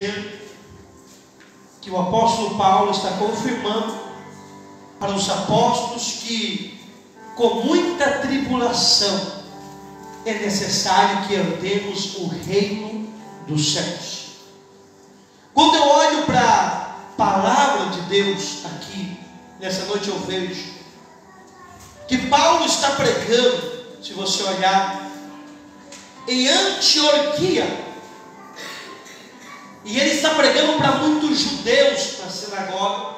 que o apóstolo Paulo está confirmando para os apóstolos que com muita tribulação é necessário que herdemos o reino dos céus. Quando eu olho para a palavra de Deus aqui, nessa noite eu vejo que Paulo está pregando, se você olhar, em Antioquia. E ele está pregando para muitos judeus na sinagoga.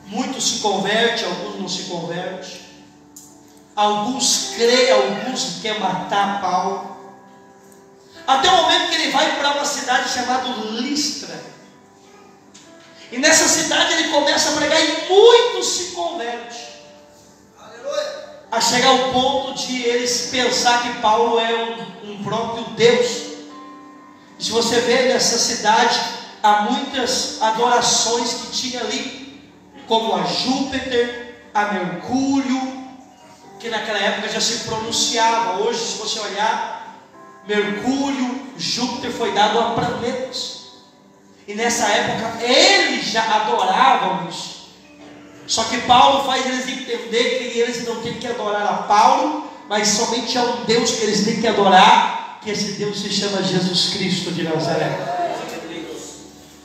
Muitos se convertem, alguns não se convertem. Alguns creem, alguns querem matar Paulo. Até o momento que ele vai para uma cidade chamada Listra. E nessa cidade ele começa a pregar e muitos se convertem. Aleluia. A chegar ao ponto de eles pensar que Paulo é um próprio Deus. Se você vê nessa cidade, há muitas adorações que tinha ali, como a Júpiter, a Mercúrio, que naquela época já se pronunciava. Hoje, se você olhar, Mercúrio, Júpiter foi dado a planetas. E nessa época, eles já adoravam isso. Só que Paulo faz eles entender que eles não têm que adorar a Paulo, mas somente a um Deus que eles têm que adorar, que esse Deus se chama Jesus Cristo de Nazaré.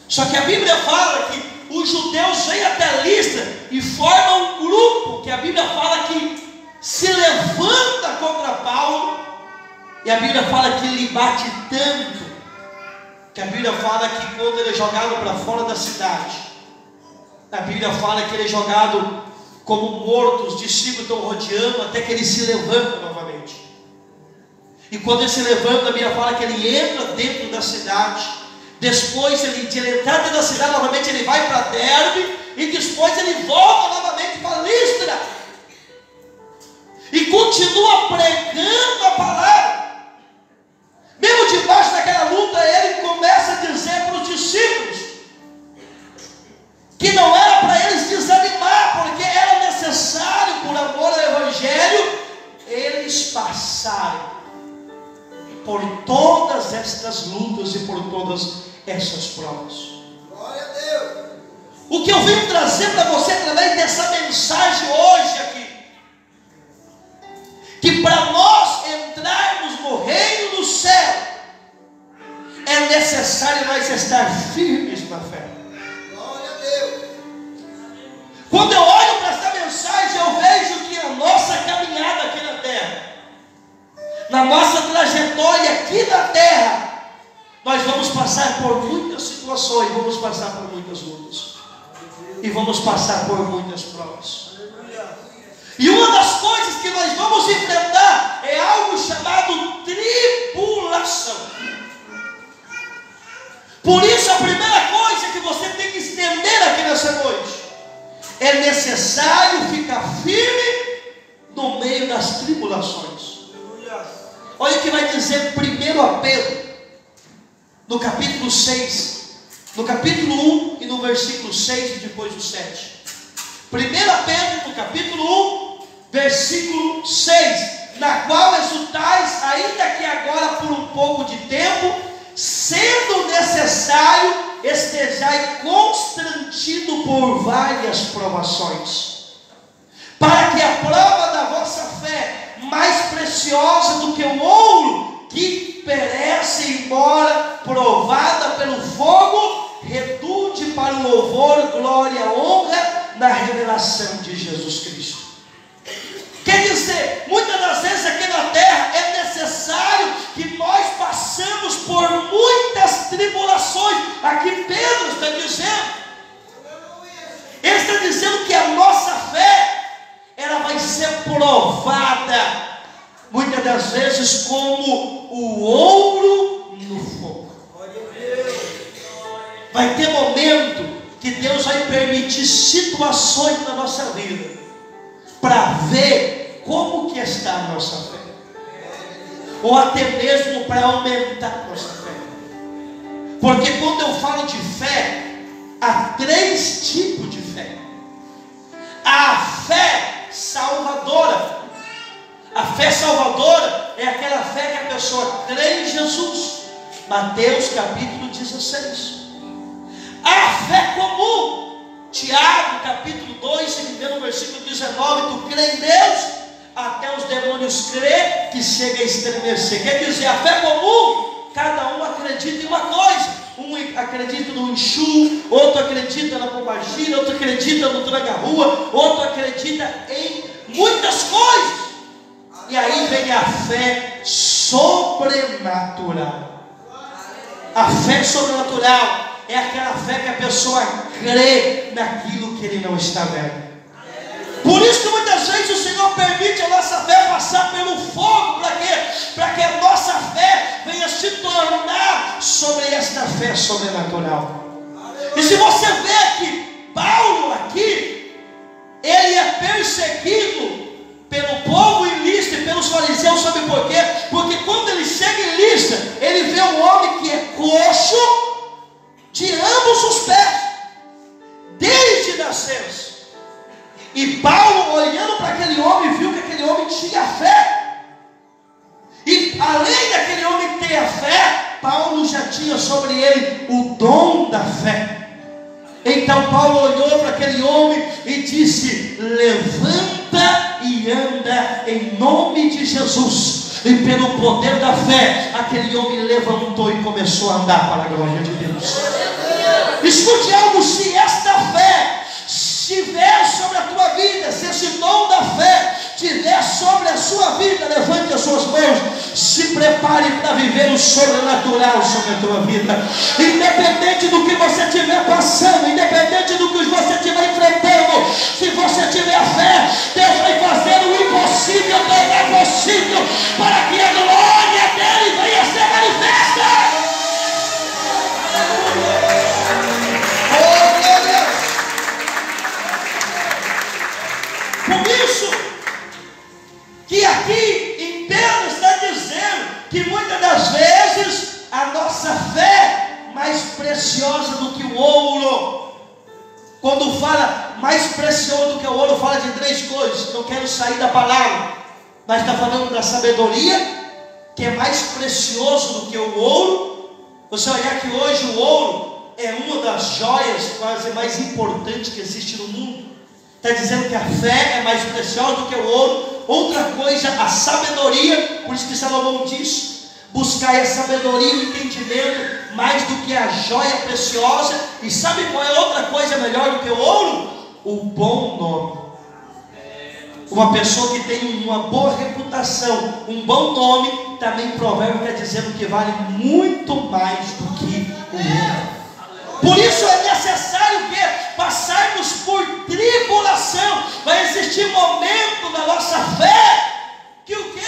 Só que a Bíblia fala que os judeus vêm até Listra e formam um grupo, que a Bíblia fala que se levanta contra Paulo, e a Bíblia fala que ele bate tanto, que a Bíblia fala que quando ele é jogado para fora da cidade, a Bíblia fala que ele é jogado como morto, os discípulos estão rodeando até que ele se levanta novamente. E quando ele se levanta, a Bíblia fala que ele entra dentro da cidade. Depois de ele entrar dentro da cidade, novamente ele vai para Derbe. E depois ele volta novamente para Listra. E continua pregando a palavra. Mesmo debaixo daquela luta, ele começa a dizer para os discípulos que não era para eles desanimar, porque era necessário, por amor ao Evangelho, eles passarem por todas estas lutas e por todas essas provas. Glória a Deus. O que eu venho trazer para você através dessa mensagem hoje aqui, que para nós entrarmos no reino do céu, é necessário nós estar firmes na fé. Glória a Deus. Quando eu olho para essa mensagem, eu vejo que a nossa caminhada aqui na terra, na nossa trajetória aqui na terra, nós vamos passar por muitas situações, vamos passar por muitas lutas, e vamos passar por muitas provas. E uma das coisas que nós vamos enfrentar é algo chamado tribulação. Por isso, a primeira coisa que você tem que entender aqui nessa noite, é necessário ficar firme no meio das tribulações. Olha o que vai dizer 1 Pedro, no capítulo 6, no capítulo 1 e no versículo 6 e depois o 7. 1 Pedro, no capítulo 1, versículo 6, na qual exultais, ainda que agora por um pouco de tempo, sendo necessário, estejai constrangido por várias provações, para que a prova da vossa fé, mais preciosa do que o ouro, que perece, embora provada pelo fogo, redunde para o louvor, glória, honra, na revelação de Jesus Cristo. Quer dizer, muitas das vezes aqui na terra é necessário que nós passemos por muitas tribulações. Aqui Pedro está dizendo, ele está dizendo que a nossa fé, ela vai ser provada, muitas das vezes, como o ouro no fogo. Vai ter momento que Deus vai permitir situações na nossa vida, para ver como que está a nossa fé, ou até mesmo para aumentar a nossa fé. Porque quando eu falo de fé, há 3 tipos de fé. A fé salvadora. A fé salvadora é aquela fé que a pessoa crê em Jesus, Mateus capítulo 16. A fé comum, Tiago capítulo 2, se me no versículo 19, tu crê em Deus, até os demônios crê que chega a estremecer. Quer dizer, a fé comum, cada um acredita em uma coisa. Um acredita no Exu, outro acredita na pombagira, outro acredita no tranca-rua, outro acredita em muitas coisas. E aí vem a fé sobrenatural. A fé sobrenatural é aquela fé que a pessoa crê naquilo que ele não está vendo. Por isso que muitas vezes o Senhor permite a nossa fé passar pelo fogo. Para quê? Para que a nossa fé venha se tornar sobre esta fé sobrenatural. E se você vê que Paulo aqui, ele é perseguido pelo povo em Listra e pelos fariseus, sabe por quê? Porque quando ele chega em Listra, ele vê um homem que é coxo de ambos os pés, desde nascença. E Paulo, olhando para aquele homem, viu que aquele homem tinha fé. E além daquele homem ter a fé, Paulo já tinha sobre ele o dom da fé. Então Paulo olhou para aquele homem e disse: levanta e anda em nome de Jesus. E pelo poder da fé, aquele homem levantou e começou a andar para a glória de Deus. Escute algo: se esta fé estiver sobre a tua vida, se esse dom da fé estiver sobre a sua vida, levante as suas mãos, se prepare para viver o sobrenatural sobre a tua vida. Independente do que você estiver passando, independente do que você estiver enfrentando, se você tiver fé, Deus vai fazer o impossível tornar possível, para que a glória dele venha a ser manifesta. Por isso que aqui em Pedro está dizendo que muitas das vezes a nossa fé é mais preciosa do que o ouro. Quando fala mais precioso do que o ouro, fala de três coisas. Não quero sair da palavra, mas está falando da sabedoria, que é mais precioso do que o ouro. Você olhar que hoje o ouro é uma das joias quase mais importantes que existe no mundo. Está dizendo que a fé é mais preciosa do que o ouro. Outra coisa, a sabedoria. Por isso que Salomão diz: buscai a sabedoria e o entendimento mais do que a joia preciosa. E sabe qual é outra coisa melhor do que o ouro? O bom nome. Uma pessoa que tem uma boa reputação, um bom nome, também provérbio quer dizendo que vale muito mais do que o ouro. Por isso é necessário que passarmos por tribulação. Vai existir momento da nossa fé que o quê?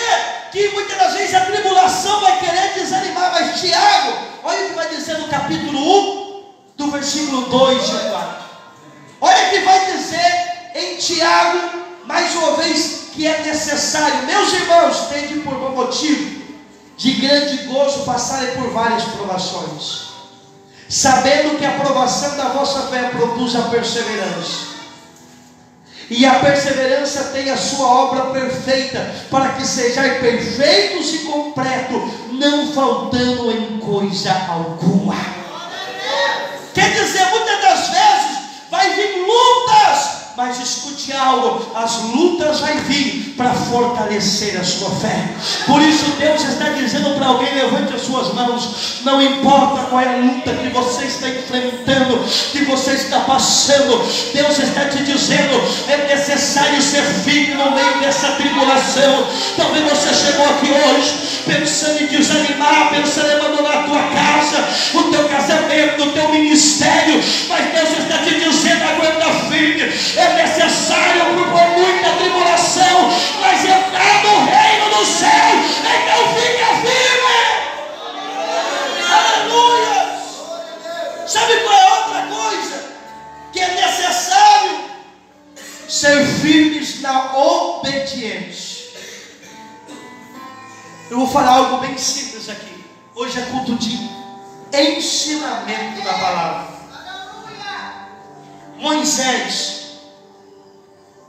Que muitas das vezes a tribulação vai querer desanimar. Mas Tiago, olha o que vai dizer no capítulo 1, do versículo 2 e 4. Olha o que vai dizer em Tiago, mais uma vez, que é necessário: meus irmãos, tende por bom motivo de grande gozo passarem por várias provações, sabendo que a provação da vossa fé produz a perseverança. E a perseverança tem a sua obra perfeita, para que sejais perfeitos e completos, não faltando em coisa alguma. Quer dizer, muitas das vezes vai vir lutas, mas escute algo: as lutas vai vir para fortalecer a sua fé. Por isso Deus está dizendo para alguém: levante as suas mãos. Não importa qual é a luta que você está enfrentando, que você está passando, Deus está te dizendo: é necessário ser firme no meio dessa tribulação. Talvez você chegou aqui hoje pensando em desanimar, pensando em abandonar a tua casa, o teu casamento, o teu ministério, mas Deus está te dizendo: aguenta firme. É necessário por muita tribulação, mas entrar no reino do céu. Então fica firme. Aleluia. Sabe qual é outra coisa que é necessário? Ser firmes na obediência. Eu vou falar algo bem simples aqui. Hoje é culto de ensinamento da palavra. Moisés,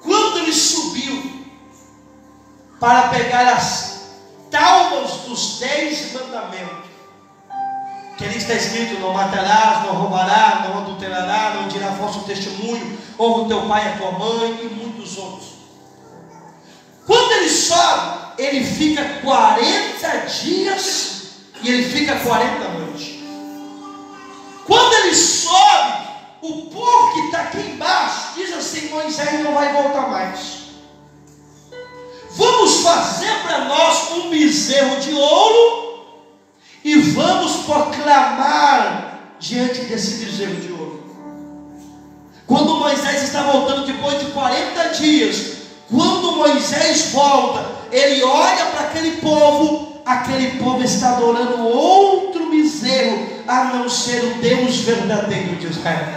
quando ele subiu para pegar as tábuas dos 10 mandamentos, Que ali está escrito: não matarás, não roubarás, não adulterarás, não dirá falso testemunho, honra o teu pai e a tua mãe, e muitos outros. Quando ele sobe, ele fica 40 dias e ele fica 40 noites. Quando ele sobe, o povo que está aqui embaixo diz assim: Moisés não vai voltar mais. Vamos fazer para nós um bezerro de ouro e vamos proclamar diante desse bezerro de ouro. Quando Moisés está voltando depois de 40 dias, quando Moisés volta, ele olha para aquele povo está adorando outro bezerro, a não ser o Deus verdadeiro de Israel.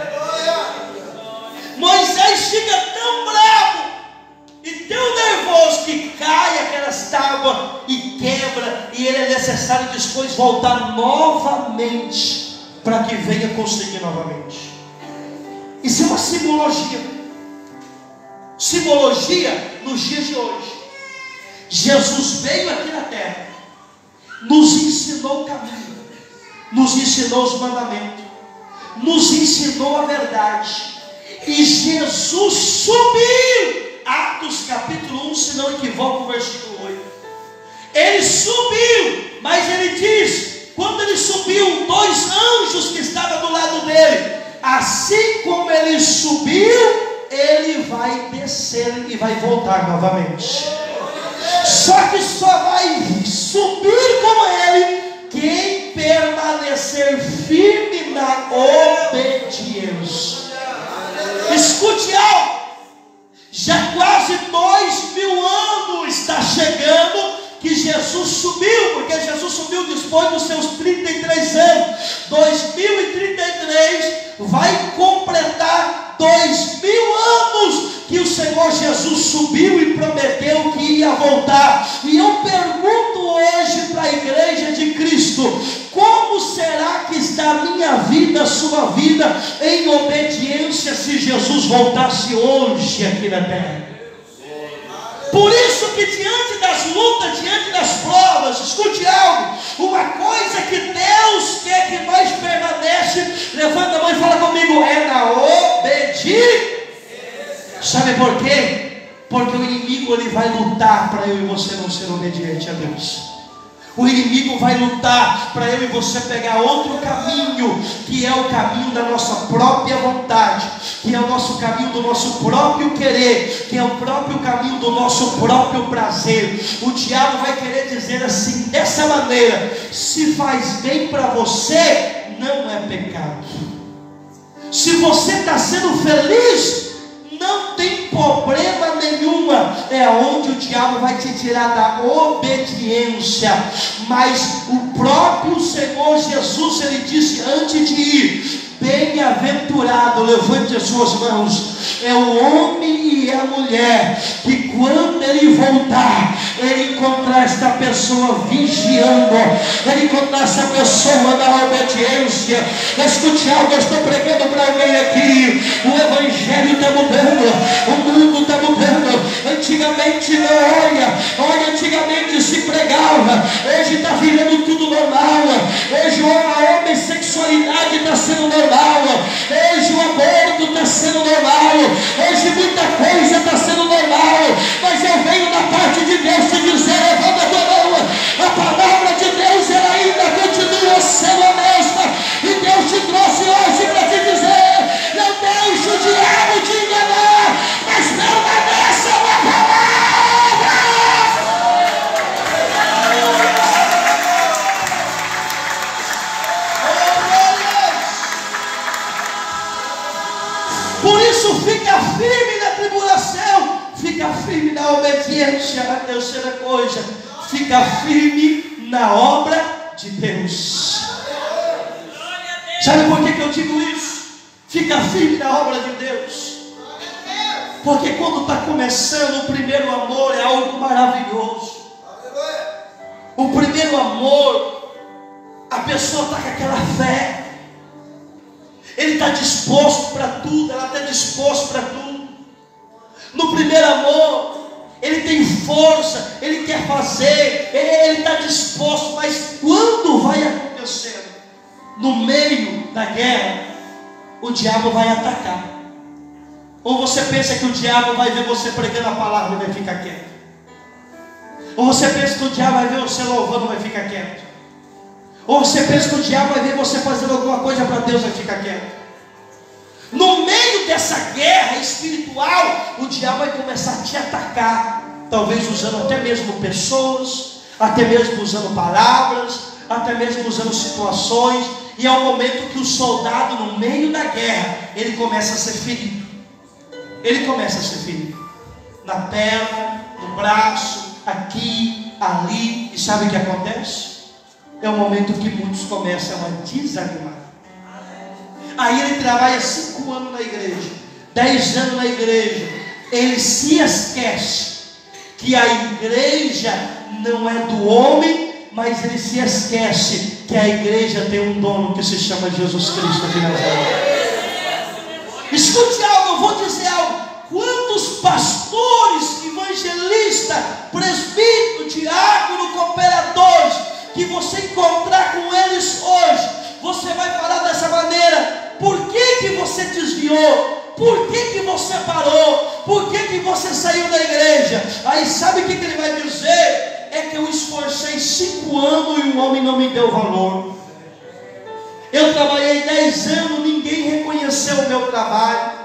Moisés fica tão bravo e tão nervoso que cai aquelas tábuas e quebra, e ele é necessário depois voltar novamente para que venha conseguir novamente. Isso é uma simbologia. Simbologia nos dias de hoje. Jesus veio aqui na terra, nos ensinou o caminho, nos ensinou os mandamentos, nos ensinou a verdade, e Jesus subiu. Atos capítulo 1, se não equivoco, versículo 8. Ele subiu, mas ele diz: quando ele subiu, 2 anjos que estavam do lado dele, assim como ele subiu, ele vai descer e vai voltar novamente. Só que só vai subir com ele quem permanecer firme na obediência. Escute algo. Já quase 2000 anos está chegando que Jesus subiu, porque Jesus subiu depois dos seus 33 anos. 2033 vai completar 2000 anos que o Senhor Jesus subiu e prometeu que ia voltar. E eu pergunto hoje para a igreja de Cristo: como será que está a minha vida, a sua vida, em obediência, se Jesus voltasse hoje aqui na terra? Por isso que diante das lutas, diante das provas, escute algo, uma coisa que Deus quer que nós permanece, levanta a mão e fala comigo, é na obediência. Sabe por quê? Porque o inimigo ele vai lutar para eu e você não ser obediente a Deus. O inimigo vai lutar para eu e você pegar outro caminho, que é o caminho da nossa própria vontade, que é o nosso caminho do nosso próprio querer, que é o próprio caminho do nosso próprio prazer. O diabo vai querer dizer assim, dessa maneira: se faz bem para você, não é pecado. Se você está sendo feliz, não tem problema nenhuma. É onde o diabo vai te tirar da obediência. Mas o próprio Senhor Jesus, ele disse antes de ir: bem-aventurado, levante as suas mãos, é o homem e a mulher que quando ele voltar, ele encontrar esta pessoa vigiando, ele encontrar essa pessoa na obediência. Escute algo, eu estou pregando para alguém aqui. O evangelho está mudando, o mundo está mudando. Antigamente não, olha, antigamente se pregava, hoje está virando tudo normal. Hoje a homossexualidade está sendo normal, hoje o aborto está sendo normal, hoje muita coisa está sendo normal. Mas eu venho da parte de Deus te dizer: levanta a tua mão, a palavra de Deus ela ainda continua sendo a mesma, e Deus te trouxe hoje para te dizer: não deixe o diabo te enganar, mas permaneça na palavra. Por isso, fica firme na tribulação, fica firme na obediência. A terceira coisa, fica firme na obra de Deus. Sabe por que eu digo isso? Fica firme na obra de Deus. Porque quando está começando, o primeiro amor é algo maravilhoso. O primeiro amor, a pessoa está com aquela fé. Ele está disposto para tudo, ela está disposta para tudo. No primeiro amor, ele tem força, ele quer fazer, ele está disposto. Mas quando vai acontecendo, no meio da guerra, o diabo vai atacar? Ou você pensa que o diabo vai ver você pregando a palavra e vai ficar quieto? Ou você pensa que o diabo vai ver você louvando e vai ficar quieto? Ou você pensa que o diabo vai ver você fazendo alguma coisa para Deus e vai ficar quieto? No meio dessa guerra espiritual, o diabo vai começar a te atacar, talvez usando até mesmo pessoas, até mesmo usando palavras, até mesmo usando situações, e é o momento que o soldado, no meio da guerra, ele começa a ser ferido. Ele começa a ser ferido na perna, no braço, aqui, ali. E sabe o que acontece? É o momento que muitos começam a desanimar. Aí ele trabalha 5 anos na igreja, 10 anos na igreja. Ele se esquece que a igreja não é do homem, mas ele se esquece que a igreja tem um dono que se chama Jesus Cristo de Nazaré. Escute algo, eu vou dizer algo. Quantos pastores, evangelistas, presbíteros, diáconos, cooperadores, que você encontrar com eles hoje, você vai falar dessa maneira: por que você desviou? Por que você parou? Por que você saiu da igreja? Aí sabe o que ele vai dizer? É que eu esforcei 5 anos e o homem não me deu valor. Eu trabalhei 10 anos, ninguém reconheceu o meu trabalho.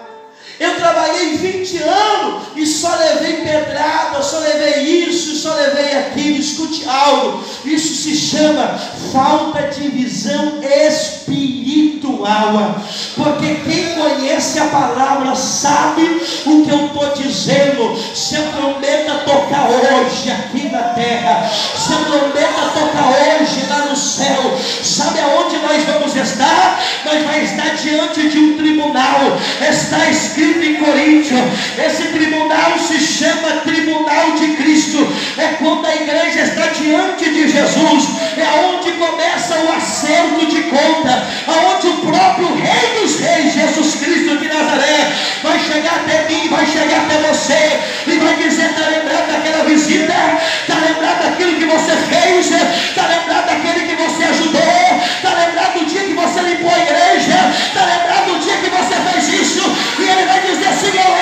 Eu trabalhei 20 anos e só levei pedrada, só levei isso, só levei aquilo. Escute algo, isso se chama falta de visão espiritual. Porque quem conhece a palavra sabe o que eu estou dizendo. Se eu prometo tocar hoje aqui na terra, se eu prometo tocar hoje lá no céu, sabe aonde nós vamos estar? Nós vamos estar diante de um tribunal. Está escrito em Coríntios, esse tribunal se chama Tribunal de Cristo. É quando a igreja está diante de Jesus, é onde começa o acerto de conta, aonde o próprio Rei dos Reis, Jesus Cristo de Nazaré, vai chegar até mim, vai chegar até você e vai dizer: está lembrado daquela visita? Está lembrado daquilo que você fez? Está lembrado daquele que você ajudou? Está lembrado do dia que você limpou a igreja? Está lembrado do dia que você fez isso? E ele vai dizer assim: eu lembro.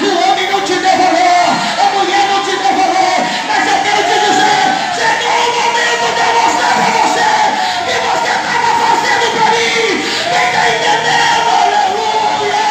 O homem não te deu valor, a mulher não te deu valor, mas eu quero te dizer: chegou o momento de eu mostrar para você o que você estava fazendo para mim. Quem está entendendo? Aleluia!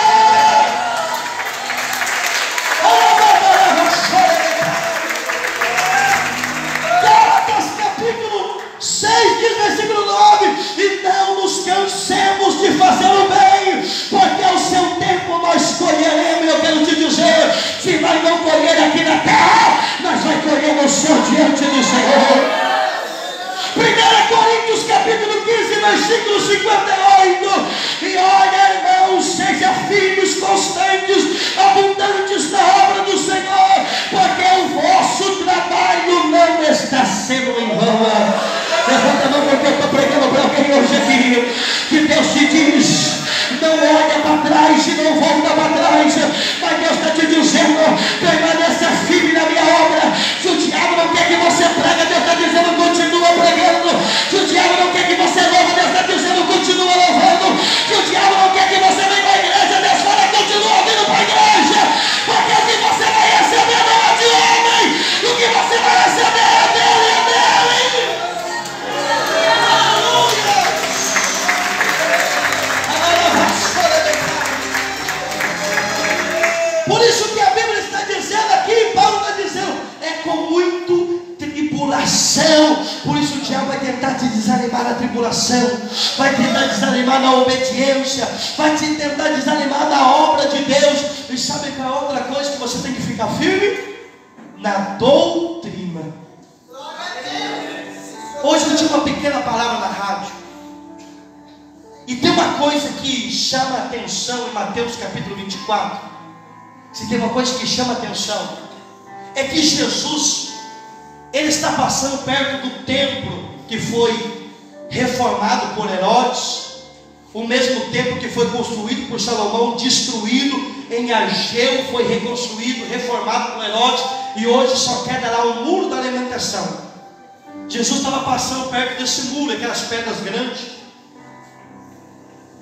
Gálatas capítulo 6 diz, versículo 9: e não nos cansemos de fazer o bem, porque ao seu tempo nós colheremos. Eu quero te dizer, se nós não colher aqui na terra, nós vamos colher no céu diante do Senhor. 1 Coríntios capítulo 15, versículo 58: e olha, irmãos, sejam firmes, constantes, abundantes na obra do Senhor, porque o vosso trabalho não está sendo em vão. Levanta a mão, porque eu estou pregando para alguém hoje aqui, que Deus te diz: não olha para trás e não volta para trás. Mas Deus está te dizendo: permaneça firme na minha obra. Se o diabo não quer que você prega, Deus está dizendo: continua pregando. Se o diabo não quer que você louve, Deus está dizendo: continua louvando. Se o diabo não quer que você venha para a igreja, Deus fala: continua vindo para a igreja. Porque o que você vai receber não é de homem, o que você vai receber é dele, é dele. Por isso que a Bíblia está dizendo aqui, Paulo está dizendo, é com muito tribulação. Por isso o diabo vai tentar te desanimar na tribulação, vai tentar desanimar na obediência, vai te tentar desanimar na obra de Deus. E sabe qual é outra coisa que você tem que ficar firme? Na doutrina. Hoje eu tinha uma pequena palavra na rádio, e tem uma coisa que chama a atenção em Mateus capítulo 24. Se tem uma coisa que chama a atenção, é que Jesus, ele está passando perto do templo que foi reformado por Herodes, o mesmo templo que foi construído por Salomão, destruído em Ageu, foi reconstruído, reformado por Herodes, e hoje só queda lá o muro da alimentação. Jesus estava passando perto desse muro, aquelas pedras grandes,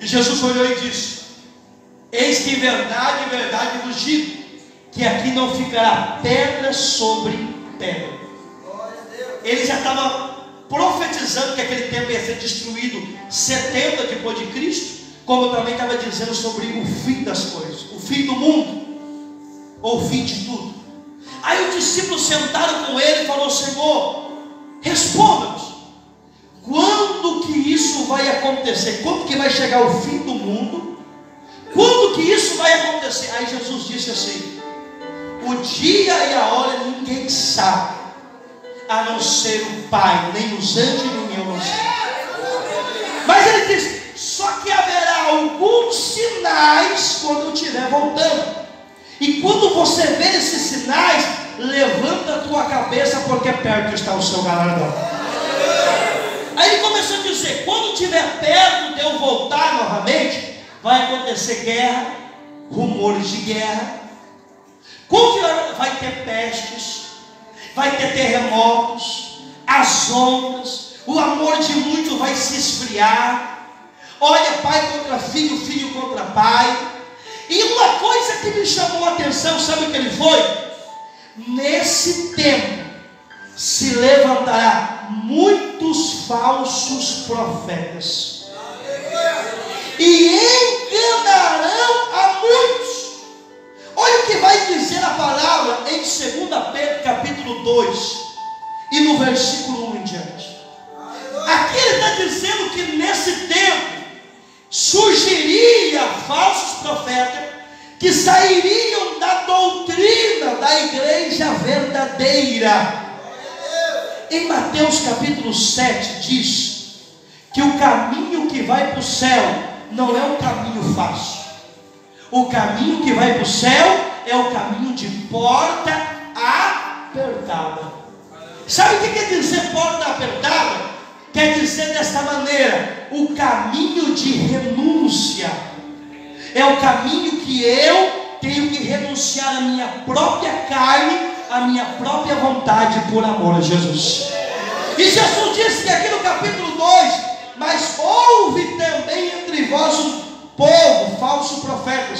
E Jesus olhou e disse: eis que em verdade vos digo, que aqui não ficará pedra sobre pedra. Ele já estava profetizando que aquele templo ia ser destruído 70 depois de Cristo, como também estava dizendo sobre o fim das coisas, o fim do mundo, ou o fim de tudo. Aí os discípulos sentaram com ele e falaram: Senhor, responda-nos, quando que isso vai acontecer? Quando que vai chegar o fim do mundo? Quando que isso vai acontecer? Aí Jesus disse assim: o dia e a hora ninguém sabe, a não ser o Pai, nem os anjos, nem eu não sei. Mas ele disse: só que haverá alguns sinais quando eu estiver voltando. E quando você ver esses sinais, levanta a tua cabeça, porque perto está o seu galardão. Aí ele começou a dizer: quando estiver perto de eu voltar novamente, vai acontecer guerra, rumores de guerra. Quando vai ter pestes, vai ter terremotos, as ondas, o amor de muito vai se esfriar. Olha, pai contra filho, filho contra pai. E uma coisa que me chamou a atenção, sabe o que ele foi? Nesse tempo se levantará muitos falsos profetas e enganarão a muitos. Olha o que vai dizer a palavra em 2 Pedro capítulo 2 e no versículo 1 em diante. Aqui ele está dizendo que nesse tempo surgiria falsos profetas que sairiam da doutrina da igreja verdadeira. Em Mateus capítulo 7 diz que o caminho que vai para o céu não é um caminho fácil. O caminho que vai para o céu é o caminho de porta apertada. Sabe o que quer dizer porta apertada? Quer dizer desta maneira: o caminho de renúncia. É o caminho que eu tenho que renunciar à minha própria carne, à minha própria vontade, por amor a Jesus. E Jesus disse que aqui no capítulo 2: mas houve também entre vós um povo, falsos profetas,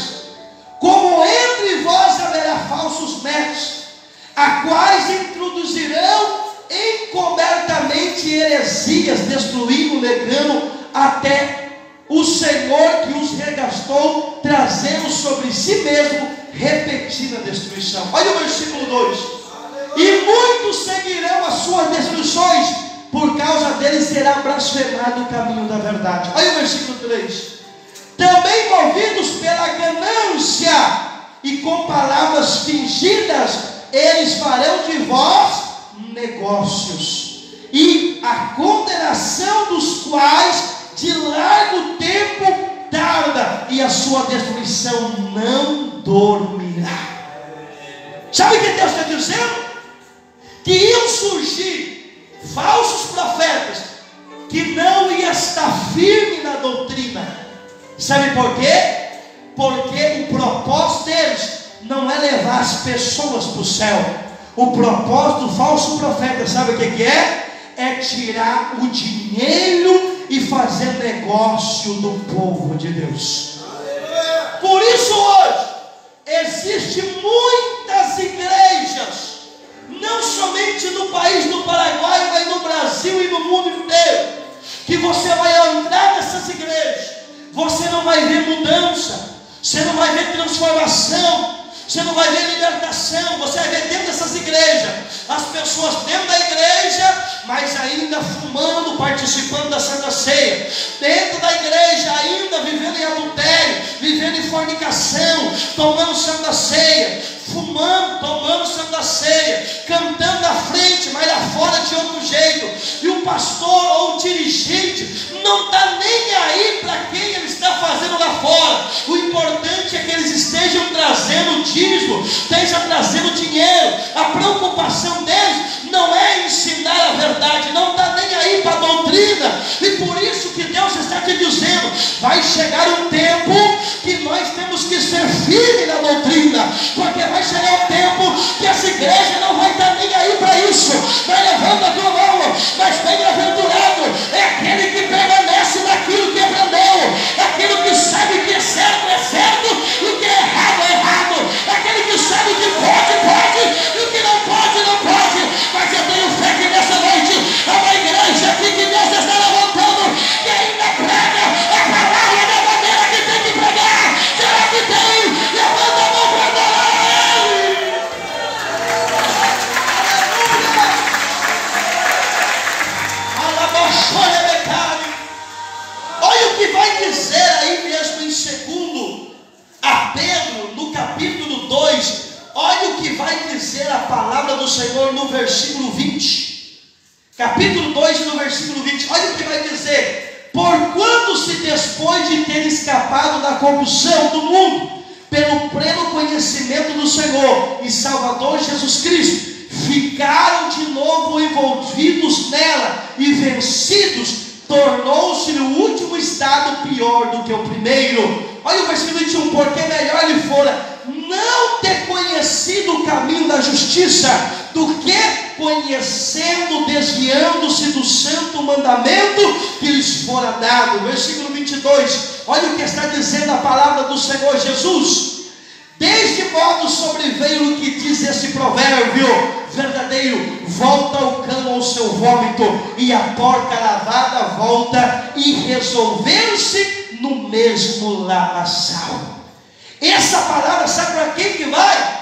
como entre vós haverá falsos mestres, a quais introduzirão encobertamente heresias, destruindo, negando até o Senhor que os regastou, trazendo sobre si mesmo repetida destruição. Olha o versículo 2: e muitos seguirão as suas destruições, por causa deles será blasfemado o caminho da verdade. Olha o versículo 3: também movidos pela ganância e com palavras fingidas, eles farão de vós negócios, e a condenação dos quais de largo tempo tarda, e a sua destruição não dormirá. Sabe o que Deus está dizendo? Que iam surgir falsos profetas que não iam estar firmes na doutrina. Sabe por quê? Porque o propósito deles não é levar as pessoas para o céu. O propósito do falso profeta, sabe o que é? É tirar o dinheiro e fazer negócio do povo de Deus. Por isso hoje existem muitas igrejas, não somente no país do Paraguai, mas no Brasil e no mundo inteiro, que você vai entrar nessas igrejas, você não vai ver mudança, você não vai ver transformação, você não vai ver libertação. Você vai ver dentro dessas igrejas as pessoas dentro da igreja, mas ainda fumando, participando da Santa Ceia, dentro da igreja ainda vivendo em adultério, vivendo em fornicação, tomando Santa Ceia, fumando, tomando Santa Ceia, cantando à frente, mas lá fora de outro jeito. E o pastor ou o dirigente não está nem aí para quem ele está fazendo lá fora. O importante é que eles estejam trazendo dízimo, estejam trazendo dinheiro. A preocupação deles não é ensinar a verdade, não está nem aí para a doutrina. E por isso que Deus está te dizendo: vai chegar um tempo que nós temos que ser firmes na doutrina, porque vai chegar um tempo que essa igreja não vai estar nem aí para isso. Vai levando a tua mão, mas bem-aventurado é aquele que permanece naquilo que aprendeu, aquilo Senhor no versículo 20. Capítulo 2, no versículo 20. Olha o que vai dizer: porquanto se depois de ter escapado da corrupção do mundo, pelo pleno conhecimento do Senhor e Salvador Jesus Cristo, ficaram de novo envolvidos nela e vencidos, tornou-se o último estado pior do que o primeiro. Olha o versículo 21, porque melhor lhe fora não ter conhecido o caminho da justiça, do que conhecendo, desviando-se do santo mandamento que lhes fora dado. Versículo 22, olha o que está dizendo a palavra do Senhor Jesus: desde modo sobreveio o que diz esse provérbio verdadeiro: volta o cão ao seu vômito, e a porca lavada volta, e resolveram-se no mesmo lamaçal. Essa palavra, sabe para quem que vai?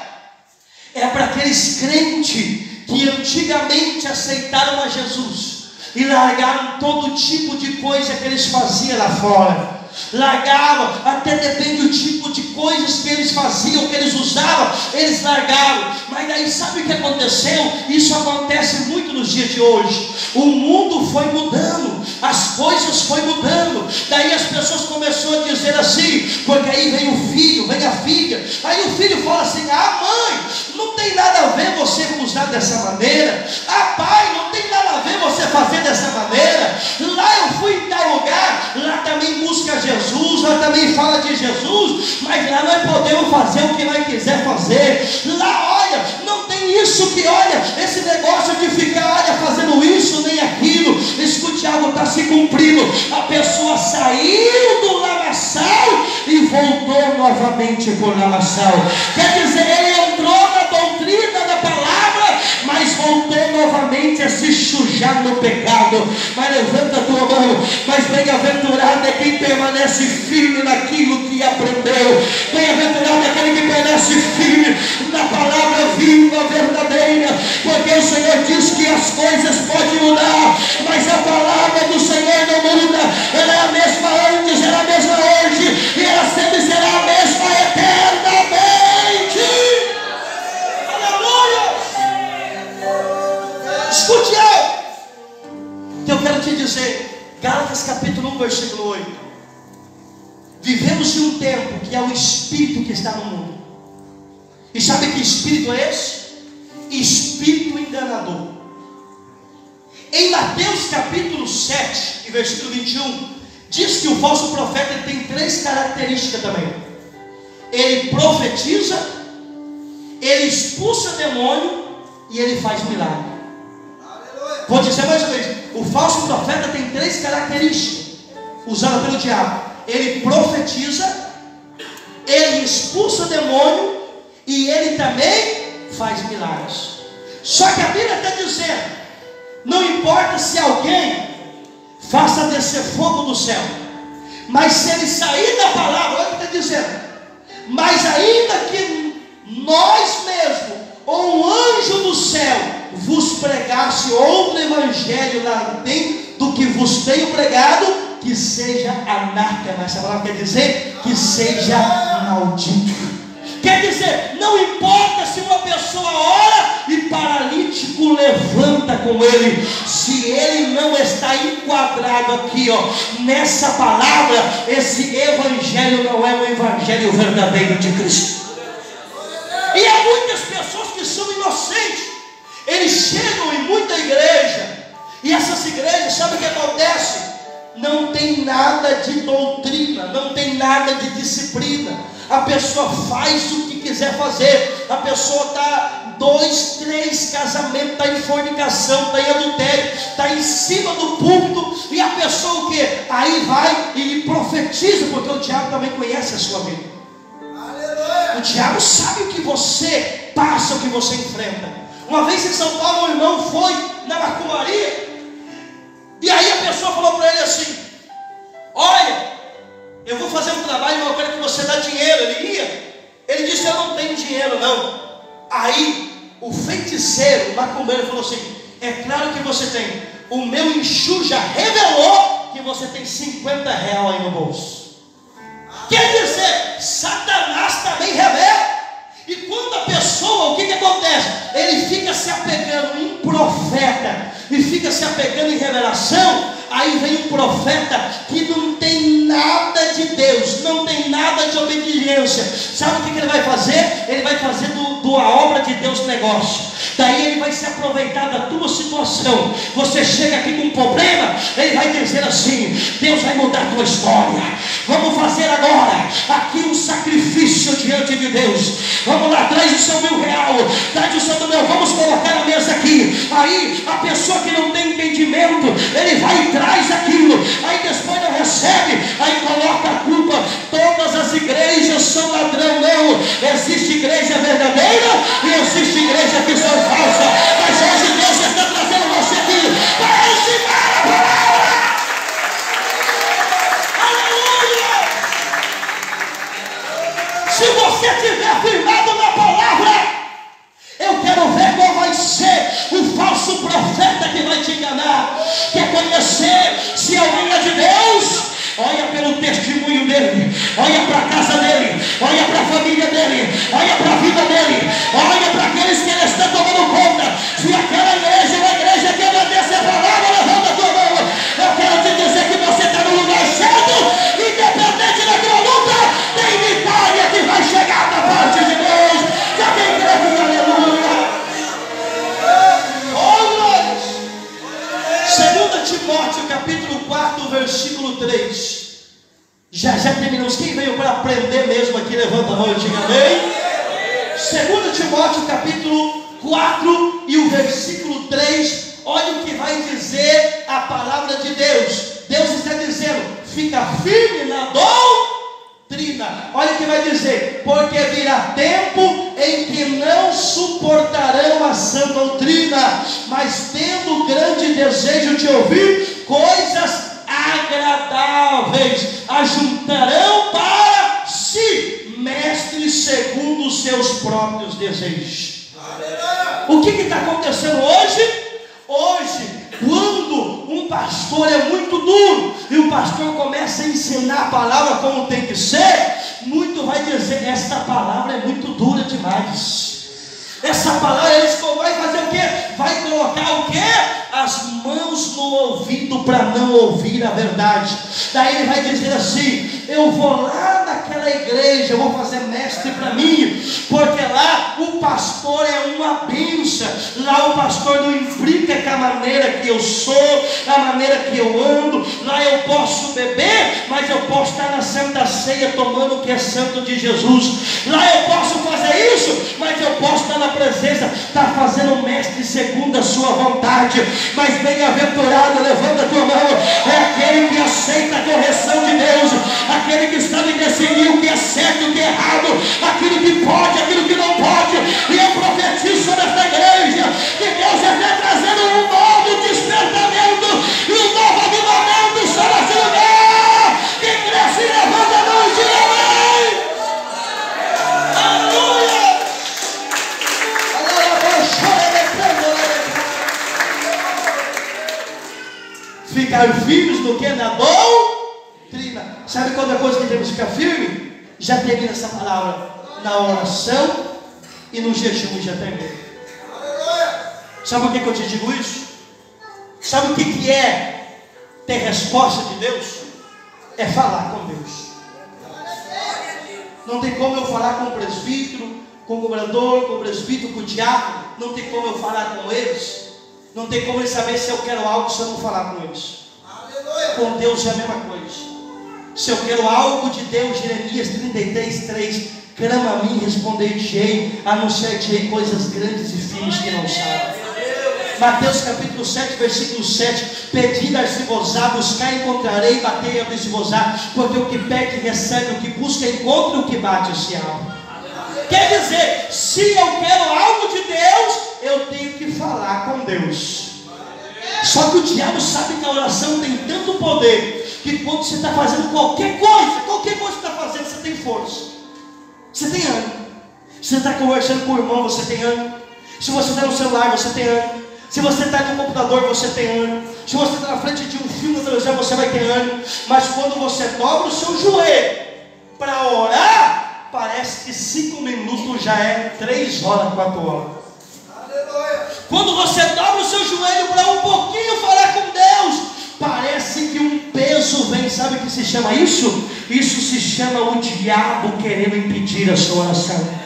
É para aqueles crentes que antigamente aceitaram a Jesus e largaram todo tipo de coisa que eles faziam lá fora. Largaram, até depende do tipo de coisas que eles faziam, que eles usavam, eles largaram. Mas daí sabe o que aconteceu? Isso acontece muito nos dias de hoje. O mundo foi mudando, as coisas foi mudando. Daí as pessoas começaram a dizer assim, porque aí vem o filho, vem a filha. Aí o filho fala assim: ah, mãe, não tem nada a ver você usar dessa maneira. Ah, pai, não tem nada a ver você fazer dessa maneira. Lá eu fui em tal lugar, lá também busca Jesus, lá também fala de Jesus, mas lá nós podemos fazer o que nós quiser fazer. Lá, olha, não tem isso que, olha, esse negócio de ficar, olha, fazendo isso nem aquilo. Escute, algo está se cumprindo. A pessoa saiu do lamaçal e voltou novamente para o lamaçal. Quer dizer, ele entrou na doutrina da palavra, mas voltou novamente a se sujar no pecado. Mas levanta a tua mão. Mas bem-aventurado é quem permanece firme naquilo que aprendeu. Bem-aventurado é aquele que permanece firme na palavra viva, verdadeira, porque o Senhor diz que as coisas podem mudar, mas a palavra do Senhor não muda. Ela é a mesma antes, ela é a mesma hoje, e ela sempre será a mesma eternamente. Aleluia! Escute algo que eu quero te dizer. Gálatas capítulo 1, versículo 8. Vivemos em um tempo que é o espírito que está no mundo. E sabe que espírito é esse? Espírito enganador. Em Mateus capítulo 7 e versículo 21, diz que o falso profeta tem três características também. Ele profetiza, ele expulsa demônio e ele faz milagre. Vou dizer mais uma vez: o falso profeta tem três características usadas pelo diabo. Ele profetiza, ele expulsa demônio e ele também faz milagres. Só que a Bíblia está dizendo: não importa se alguém faça descer fogo do céu, mas se ele sair da palavra, olha o que está dizendo: mas ainda que nós mesmos ou um anjo do céu vos pregasse outro evangelho além do que vos tenho pregado, que seja anátema. Essa palavra quer dizer que seja maldito. Quer dizer, não importa se uma pessoa ora e paralítico levanta com ele, se ele não está enquadrado aqui, ó, nessa palavra, esse evangelho não é o evangelho verdadeiro de Cristo. E há muitas pessoas que são inocentes. Eles chegam em muita igreja, e essas igrejas, sabe o que acontece? Não tem nada de doutrina, não tem nada de disciplina. A pessoa faz o que quiser fazer. A pessoa está 2, 3 casamentos, está em fornicação, está em adultério, está em cima do púlpito, e a pessoa o quê? Aí vai e profetiza, porque o diabo também conhece a sua vida. O diabo sabe o que você passa, o que você enfrenta. Uma vez em São Paulo, um irmão foi na macumaria, e aí a pessoa falou para ele assim: olha, eu vou fazer um trabalho, mas eu quero que você dá dinheiro. Ele ia, ele disse: eu não tenho dinheiro não. Aí o feiticeiro, o macumbeiro, falou assim: é claro que você tem. O meu Exu já revelou que você tem 50 reais aí no bolso. Quer dizer, Satanás também revela. E quando a pessoa, o que acontece? ele fica se apegando em profeta e fica se apegando em revelação, aí vem um profeta que não tem nada de Deus, não tem nada de obediência. Sabe o que ele vai fazer? Ele vai fazer da obra de Deus negócio. Daí ele vai se aproveitar da tua situação. Você chega aqui com um problema, ele vai dizer assim: Deus vai mudar a tua história. Vamos fazer agora aqui um sacrifício diante de Deus. Vamos lá, traz o seu R$1.000, traz o seu R$1.000, vamos colocar na mesa aqui. Aí a pessoa que não tem entendimento, ele vai e traz aquilo. Aí depois não recebe, aí coloca a culpa. Todas as igrejas são ladrão. Não, existe igreja verdadeira e existe igreja que são falsa. Mas hoje Deus está trazendo você aqui para ensinar a palavra. Aleluia! Se você estiver firmado na palavra, eu quero ver qual vai ser o falso profeta que vai te enganar. Quer conhecer se alguém é de Deus? Olha pelo testemunho dele, olha para a casa dele, olha para a família dele, olha para a vida dele, olha para aqueles que ele está tomando conta. Se aquela igreja é uma igreja que obedece a palavra, levanta a tua mão. Eu quero te dizer que você está no lugar certo, independente da tua luta, tem vitória que vai chegar da parte de Deus. Já tem crê, aleluia. Segunda Timóteo capítulo 4, versículo 3. Já terminamos. Quem veio para aprender mesmo aqui, levanta a mão e diga amém. Segunda Timóteo capítulo 4 e o versículo 3. Olha o que vai dizer a palavra de Deus. Deus está dizendo: fica firme na doutrina. Olha o que vai dizer: porque virá tempo em que não suportarão a sã doutrina, mas tendo grande desejo de ouvir coisas agradáveis, ajuntarão para si mestres segundo os seus próprios desejos. O que está acontecendo hoje? Hoje, quando um pastor é muito duro e o pastor começa a ensinar a palavra como tem que ser, muito vai dizer: esta palavra é muito dura demais. Essa palavra, ele vai fazer o quê? Vai colocar o quê? As mãos no ouvido para não ouvir a verdade. Daí ele vai dizer assim: eu vou lá naquela igreja, eu vou fazer mestre para mim, porque lá o pastor é uma bênção. Lá o pastor não implica com a maneira que eu sou, a maneira que eu ando. Lá eu posso beber, mas eu posso estar na Santa Ceia tomando o que é santo de Jesus. Lá eu posso fazer isso, mas eu posso estar na presença, estar fazendo mestre segundo a sua vontade. Mas bem-aventurado, levanta a tua mão, é aquele que aceita a correção de Deus, aquele que sabe decidir o que é certo e o que é errado, aquilo que pode, aquilo que não pode. E eu profetizo nesta igreja que Deus está trazendo um novo despertamento e um novo avivamento sobre esse lugar. Quem cresce, levanta a mão e diz amém. Aleluia. Ficar firmes no que? Na doutrina. Sabe quando a coisa que temos que ficar firme? Já termina essa palavra na oração e no jejum, já termina. Sabe por que eu te digo isso? Sabe o que é ter resposta de Deus? É falar com Deus. Não tem como eu falar com o presbítero, com o cobrador, com o presbítero, com o diácono. Não tem como eu falar com eles. Não tem como eles saber se eu quero algo se eu não falar com eles. Com Deus é a mesma coisa. Se eu quero algo de Deus, Jeremias 33:3, clama a mim, responder-te-ei, anunciar-te-ei coisas grandes e firmes que não sabem. Mateus capítulo 7, versículo 7, pedi, dar-se-vos-á, buscar, encontrarei, batei e abrir-se-vos-á, porque o que pede recebe, o que busca encontra, o que bate se abre. Quer dizer, se eu quero algo de Deus, eu tenho que falar com Deus. Só que o diabo sabe que a oração tem tanto poder, que quando você está fazendo qualquer coisa que você está fazendo, você tem força, você tem ânimo. Se você está conversando com o irmão, você tem ânimo. Se você está no celular, você tem ânimo. Se você está no computador, você tem ânimo. Se você está na frente de um filme na televisão, você vai ter ânimo. Mas quando você dobra o seu joelho para orar, parece que 5 minutos já é 3 horas, 4 horas. Quando você dobra o seu joelho para um pouquinho falar com Deus, parece que um peso vem. Sabe o que se chama isso? Isso se chama o diabo querendo impedir a sua oração.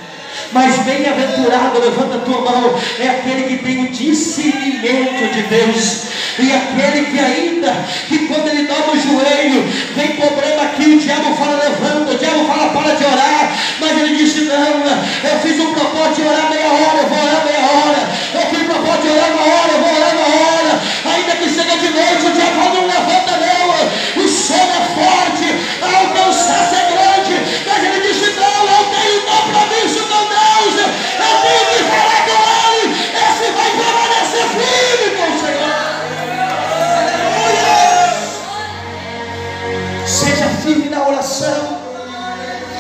Mas bem-aventurado, levanta a tua mão, é aquele que tem o discernimento de Deus, e aquele que ainda, que quando ele dobra o joelho, vem problema aqui, o diabo fala levanta, o diabo fala para de orar, mas ele disse não, eu fiz um propósito de orar meia hora, eu vou orar meia hora, eu fiz um propósito de orar uma hora, eu vou orar uma hora, ainda que chega de noite, o diabo fala não levanta não, o sono é forte, a alcançar é grande, mas ele disse não, eu tenho compromisso com Deus, eu tenho que falar com Ele, esse vai permanecer firme com o Senhor. Aleluia! Seja firme na oração,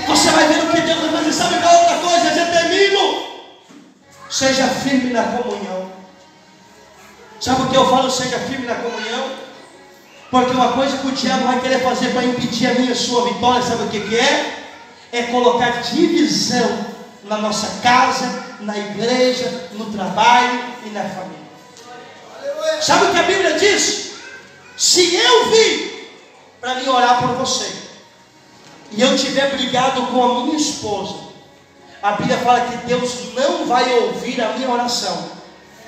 você vai ver o que Deus vai fazer. Sabe qual é outra coisa? Eu já termino. Seja firme na comunhão. Sabe o que eu falo? Seja firme na comunhão, porque uma coisa que o diabo vai querer fazer para impedir a minha e a sua vitória, sabe o que é? É colocar divisão na nossa casa, na igreja, no trabalho e na família. Sabe o que a Bíblia diz? Se eu vir para me orar por você e eu tiver brigado com a minha esposa, a Bíblia fala que Deus não vai ouvir a minha oração,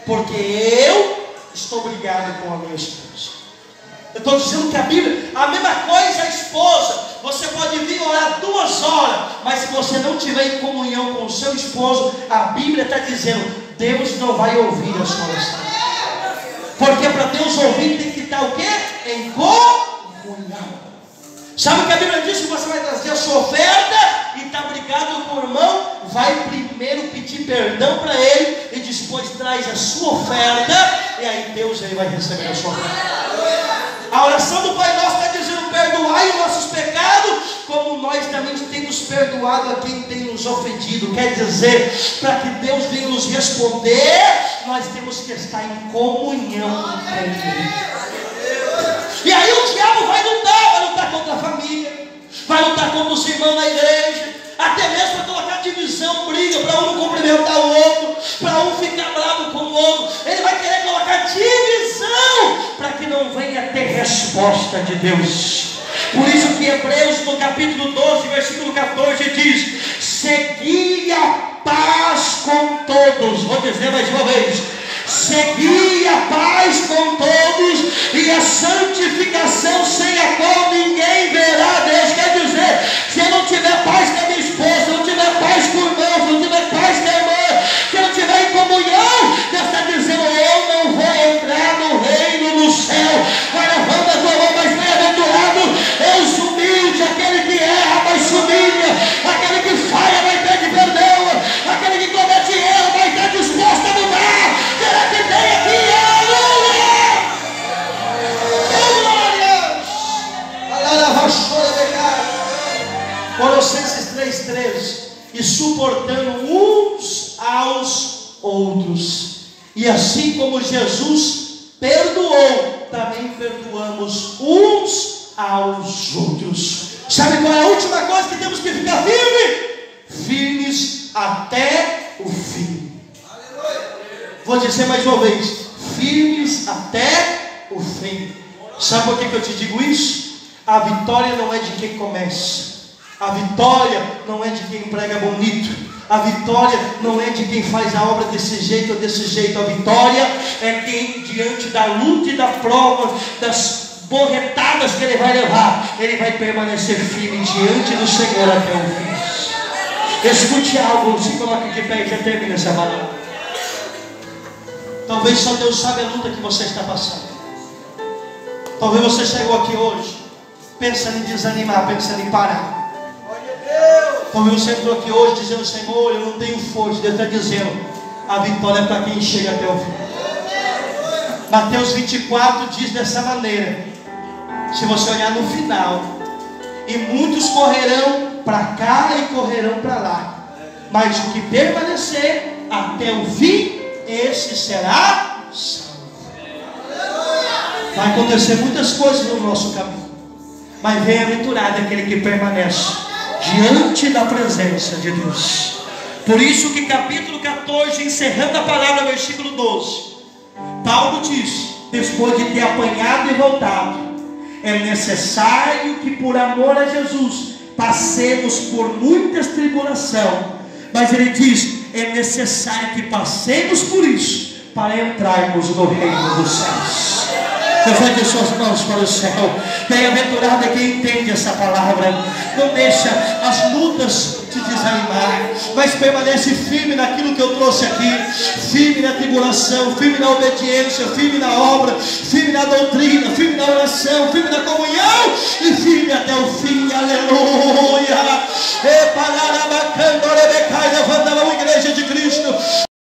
porque eu estou brigado com a minha esposa. Eu estou dizendo que a Bíblia, a mesma coisa a esposa, você pode vir orar 2 horas, mas se você não tiver em comunhão com o seu esposo, a Bíblia está dizendo, Deus não vai ouvir a sua oração. Porque para Deus ouvir tem que estar o quê? Em comunhão. Sabe o que a Bíblia diz? Que você vai trazer a sua oferta e está brigado com o irmão, vai primeiro pedir perdão para ele e depois traz a sua oferta, e aí Deus aí vai receber a sua oferta. A oração do Pai Nosso está dizendo, perdoai os nossos pecados, como nós também temos perdoado a quem tem nos ofendido. Quer dizer, para que Deus venha nos responder, nós temos que estar em comunhão com Ele. E aí o diabo vai lutar contra a família, vai lutar contra os irmãos na igreja, até mesmo para colocar divisão, briga, para um não cumprimentar o outro, para um ficar bravo com o outro. Ele vai querer colocar divisão, para que não venha ter resposta de Deus. Por isso que Hebreus no capítulo 12, versículo 14 diz, segui a paz com todos. Vou dizer mais uma vez, segui a paz com todos e a santificação, sem a qual ninguém verá Deus. Quer dizer, se eu não tiver paz com a minha esposa, não tiver paz com o irmão, não tiver paz com a irmã, se eu não tiver em comunhão, Deus está dizendo, eu não vou entrar no reino do céu. Vai levando a tua mão, mas bem-aventurado é os humildes, aquele que erra, mas se humilha, aquele que falha, vai pedir perdão, aquele que comete erro, vai estar disposto a mudar. Será que tem aqui? Colossenses 3,13, e suportando uns aos outros, e assim como Jesus perdoou, também perdoamos uns aos outros. Sabe qual é a última coisa que temos que ficar firmes até o fim? Vou dizer mais uma vez, firmes até o fim. Sabe por que eu te digo isso? A vitória não é de quem começa, a vitória não é de quem prega bonito, a vitória não é de quem faz a obra desse jeito ou desse jeito. A vitória é quem, diante da luta e da prova, das borretadas que ele vai levar, ele vai permanecer firme diante do Senhor até o fim. Escute algo, se coloque de pé e já termina essa palavra. Talvez só Deus sabe a luta que você está passando. Talvez você chegou aqui hoje pensando em desanimar, pensando em parar. Talvez você entrou aqui hoje dizendo, Senhor, eu não tenho força. Deus está dizendo, a vitória é para quem chega até o fim. Mateus 24 diz dessa maneira, se você olhar no final, e muitos correrão para cá e correrão para lá, mas o que permanecer até o fim, esse será salvo. Vai acontecer muitas coisas no nosso caminho, mas bem-aventurado aquele que permanece diante da presença de Deus. Por isso que capítulo 14, encerrando a palavra, versículo 12, Paulo diz: depois de ter apanhado e voltado, é necessário que por amor a Jesus passemos por muitas tribulações. Mas ele diz: é necessário que passemos por isso para entrarmos no reino dos céus. Levante suas mãos para o céu. Bem-aventurado é quem entende essa palavra. Não deixa as lutas te desanimar, mas permanece firme naquilo que eu trouxe aqui, firme na tribulação, firme na obediência, firme na obra, firme na doutrina, firme na oração, firme na comunhão e firme até o fim. Aleluia.